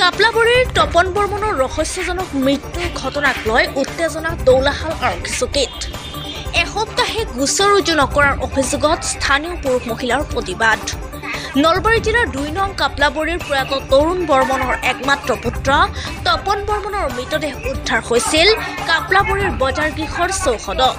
কাপলাবৰীৰ তপন বৰ্মনৰ ৰহস্যজনক মৃত্যুৰ ঘটনাক লৈ উত্তেজনা দৌলাহাল আৰক্ষী চকীত এসপ্তাহে গোচৰ ৰুজু নকৰাৰ অভিযোগত স্থানীয় পুৰুষ মহিলাৰ প্ৰতিবাদ নলবাৰী জিলাৰ 2 নং কাপলাবৰীৰ প্ৰয়াত তৰুণ বৰ্মনৰ একমাত্ৰ পুত্ৰ তপন বৰ্মনৰ মৃতদেহ উদ্ধাৰ হৈছিল কাপলাবৰীৰ বজাৰগৃহৰ চৌহদত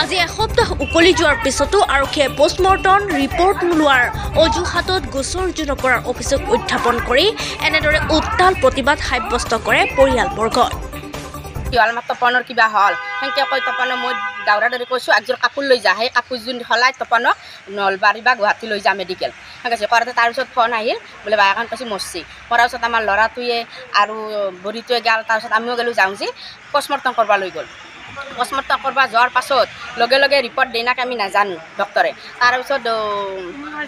আজি এসপ্তাহ উকলি যোৱাৰ পিছতো আৰক্ষীয়ে পোষ্টমৰ্টম ৰিপৰ্ট নোলোৱাৰ অজুহাতত গোচৰ ৰুজু নকৰাৰ অভিযোগ উত্থাপন কৰি এনেদৰে উত্তাল প্ৰতিবাদ সাব্যস্ত কৰে পৰিয়ালবৰ্গই তপনৰ কিবা হ'ল সেনেকৈ কৈ তপনে মই দাউৰা দৌৰি কৈছোঁ একযোৰ কাপোৰ লৈ যা সেই কাপোৰযোৰ সলাই তপনক নলবাৰী বা গুৱাহাটী লৈ যা মেডিকেল সেনেকৈ কৰোঁতে তাৰপিছত ফোন আহিল বোলে বায়েকখন কৈছে মৰছি মৰাৰ পিছত আমাৰ ল'ৰাটোৱে আৰু বুঢ়ীটোৱে গ'ল তাৰপিছত আমিও গ'লোঁ যাওঁ যে পোষ্টমৰ্টম কৰিব লৈ গ'ল পোষ্টমৰ্টম কৰিব যোৱাৰ পাছত লগে লগে ৰিপৰ্ট দিনাকে আমি নাজানো ডক্টৰে তাৰপিছত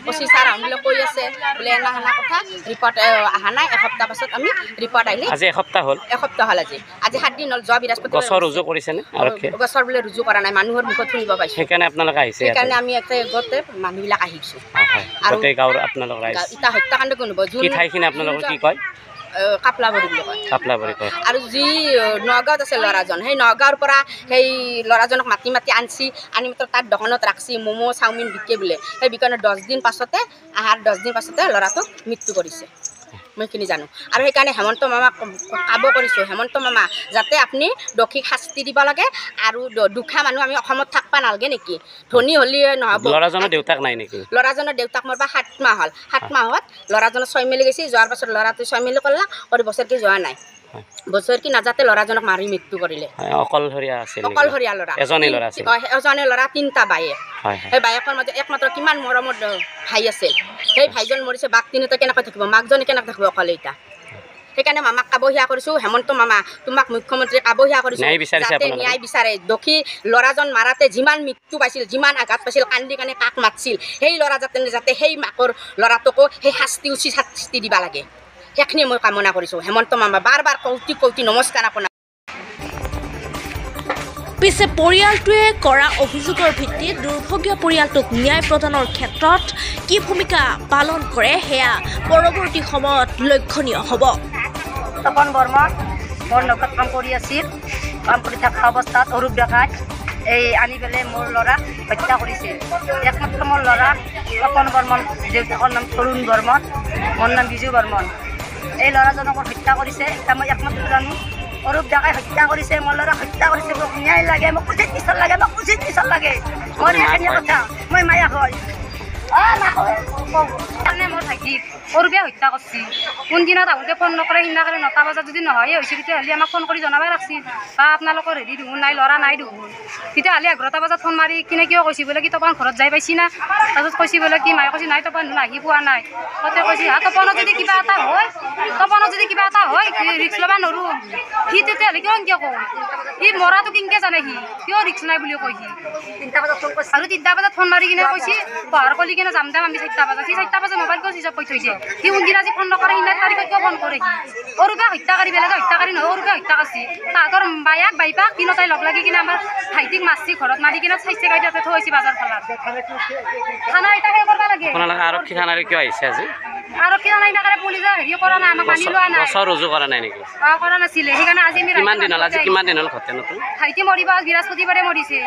কৈছে ছাৰ আমিলৈ কৈ আছে বোলে এনা কথা ৰিপৰ্ট অহা নাই এসপ্তাহ পাছত আমি ৰিপৰ্ট আহিলে আজি এসপ্তাহ হ'ল আজি 7 দিন হ'ল যোৱা বৃহস্পতি গোচৰ ৰুজু কৰিছেনে গোচৰ বোলে ৰুজু কৰা নাই মানুহৰ মুখত শুনিব পাইছোঁ সেইকাৰণে আপোনালোকে আহিছে সেইকাৰণে আমি গোটেই মানুহবিলাক আহিছোঁ আৰু গোটেই গাঁৱৰ আপোনালোকৰ ইটা হত্যাকাণ্ড কোন হ'ব কি ঠাইখিনি আপোনালোকৰ কি কয় কাপলাবৰী বুলি কয় কাপলাবৰী কয় আৰু যি নগাঁৱত আছে ল'ৰাজন সেই নগাঁৱৰ পৰা সেই ল'ৰাজনক মাতি আনছি আনি মাত্ৰ তাত দোকানত ৰাখছি ম'ম' চাওমিন বিকে বোলে সেই বিকাৰণে 10 দিন পাছতে ল'ৰাটোক মৃত্যু কৰিছে মই এইখিনি জানো আৰু সেইকাৰণে হেমন্ত মামাক কাব কৰিছোঁ হেমন্ত মামা যাতে আপুনি দোষীক শাস্তি দিব লাগে আৰু দুখীয়া মানুহ আমি অসমত থাকিব নালাগে নেকি ধনী হ'লে নহ'ব ল'ৰাজনৰ দেউতাক নাই নেকি ল'ৰাজনৰ দেউতাক মৰবা 7 মাহ হ'ল 7 মাহত ল'ৰাজনৰ 6 মিলি গৈছে যোৱাৰ পাছত ল'ৰাটো 6 মিলি কৰিলা কৰি বছৰকে যোৱা নাই বছৰ কি নাযাতে ল'ৰাজনক মাৰি মৃত্যু কৰিলে অকলশৰীয়া ল'ৰা এজনে ল'ৰা 3টা বায়েক সেই বায়েকৰ মাজত একমাত্ৰ কিমান মৰমৰ ভাই আছিল সেই ভাইজন মৰিছে বাক তিনিটা কেনেকৈ থাকিব মাকজনী কেনেকৈ থাকিব অকলে এতিয়া সেইকাৰণে মামাক কাবহিয়া কৰিছোঁ হেমন্ত মামা তোমাক মুখ্যমন্ত্ৰী কাবহিয়া কৰিছোঁ যাতে ন্যায় বিচাৰে দোষী ল'ৰাজন মাৰাতে যিমান মৃত্যু পাইছিল যিমান আঘাত পাইছিল কান্দি কান্দি কাক মাতিছিল সেই ল'ৰা যাতে সেই মাকৰ ল'ৰাটোকো সেই উচিত শাস্তি দিব লাগে সেইখিনি মই কামনা কৰিছোঁ হেমন্ত মামা বাৰ কৌটি নমস্কাৰ আপোনাৰ পিছে পৰিয়ালটোৱে কৰা অভিযোগৰ ভিত্তিত দুৰ্ভগীয়া পৰিয়ালটোক ন্যায় প্ৰদানৰ ক্ষেত্ৰত কি ভূমিকা পালন কৰে সেয়া পৰৱৰ্তী সময়ত লক্ষণীয় হ'ব তপন বৰ্মন মোৰ লগত কাম কৰি আছিল কাম কৰি থকা অৱস্থাত অৰূপ ডেকাই এই আনি পেলাই মোৰ ল'ৰাক হত্যা কৰিছে একমাত্ৰ মোৰ ল'ৰা তপন বৰ্মন দেউতাকৰ নাম তৰুণ বৰ্মন মোৰ নাম বিজু বৰ্মন এই ল'ৰাজনক হত্যা কৰিছে এতিয়া মই একমাত্ৰ জানো অৰূপ ডেকাই হত্যা কৰিছে মোৰ ল'ৰাক হত্যা কৰিছে মোক ন্যায় লাগে মোক উচিত বিচাৰ লাগে মই এইখিনি কথা মই মায়া হয় মোৰ ভাইটিক অৰূপে হত্যা কৰিছে কোনদিনত আহোঁতে ফোন নকৰে সিদিনাকালি 9টা বজাত যদি নহয় হৈছে তেতিয়াহ'লে আমাক ফোন কৰি জনাবই লাগিছিল বা আপোনালোকৰ হেৰি দেখোন নাই ল'ৰা নাই দেখোন তেতিয়াহ'লে 11টা বজাত ফোন মাৰি কিনে কিয় কৈছে বোলে কি তপন ঘৰত যাই পাইছি না তাৰপিছত কৈছে বোলে কি মায়ে কৈছে নাই তপন আহি পোৱা নাই ততে কৈছে তপনত যদি কিবা এটা হয় ৰিক্স ল'ব নোৱাৰোঁ সি তেতিয়াহ'লে কিয় এনেকৈ কওঁ সি মৰাটো কেনেকৈ জানে সি কিয় ৰিক্স নাই বুলি কয় সি 3টা বজাত ফোন মাৰি কিনে কৈছে পঢ়াৰ কলি কিনে যাম আমি 4টা বজাত সি 4টা বজাত মোবাইল কৰি হিচাপ কৰি থৈছে সি কোনদিনা আজি ফোন নকৰে সিদিনা তাৰিখত কিয় ফোন কৰে সি অৰূপে হত্যাকাৰী বেলেগে হত্যাকাৰী নহয় অৰূপে হত্যা কৰিছে তাহাঁতৰ বায়েক বাইপাক তিনিটাই লগ লাগি কিনে আমাৰ ভাইটিক মাৰছি ঘৰত মাৰি কিনে চাইছে গাড়ী তাতে থৈছে বাজাৰ ফলাত খানা এটা সেই কৰিব লাগে আৰক্ষী থানালৈ কিয় আহিছে আজি আৰক্ষী থানা ইনাকাৰে পুলিচে হেৰি কৰা নাই আমাক মানি লোৱা নাই গোচৰ ৰুজু কৰা নাই নেকি কৰা নাছিলে সেইকাৰণে আজি আমি কিমান দিন হ'ল ঘটনাটো ভাইটি মৰিব বৃহস্পতিবাৰে মৰিছে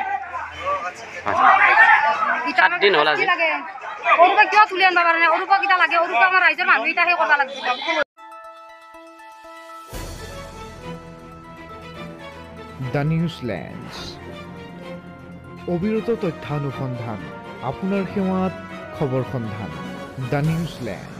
7 দিন হ'ল আজি অৰূপে কিয় তুলি আনিব পৰা নাই অৰূপক কিটা লাগে অৰূপক আমাৰ ৰাইজৰ মানুহ এটা সেই কৰিব লাগিব দ্য নিউজলেণ্ডছ অবিৰত তথ্যানুসন্ধান আপোনাৰ সেৱাত খবৰ সন্ধান দ্য নিউজলেণ্ড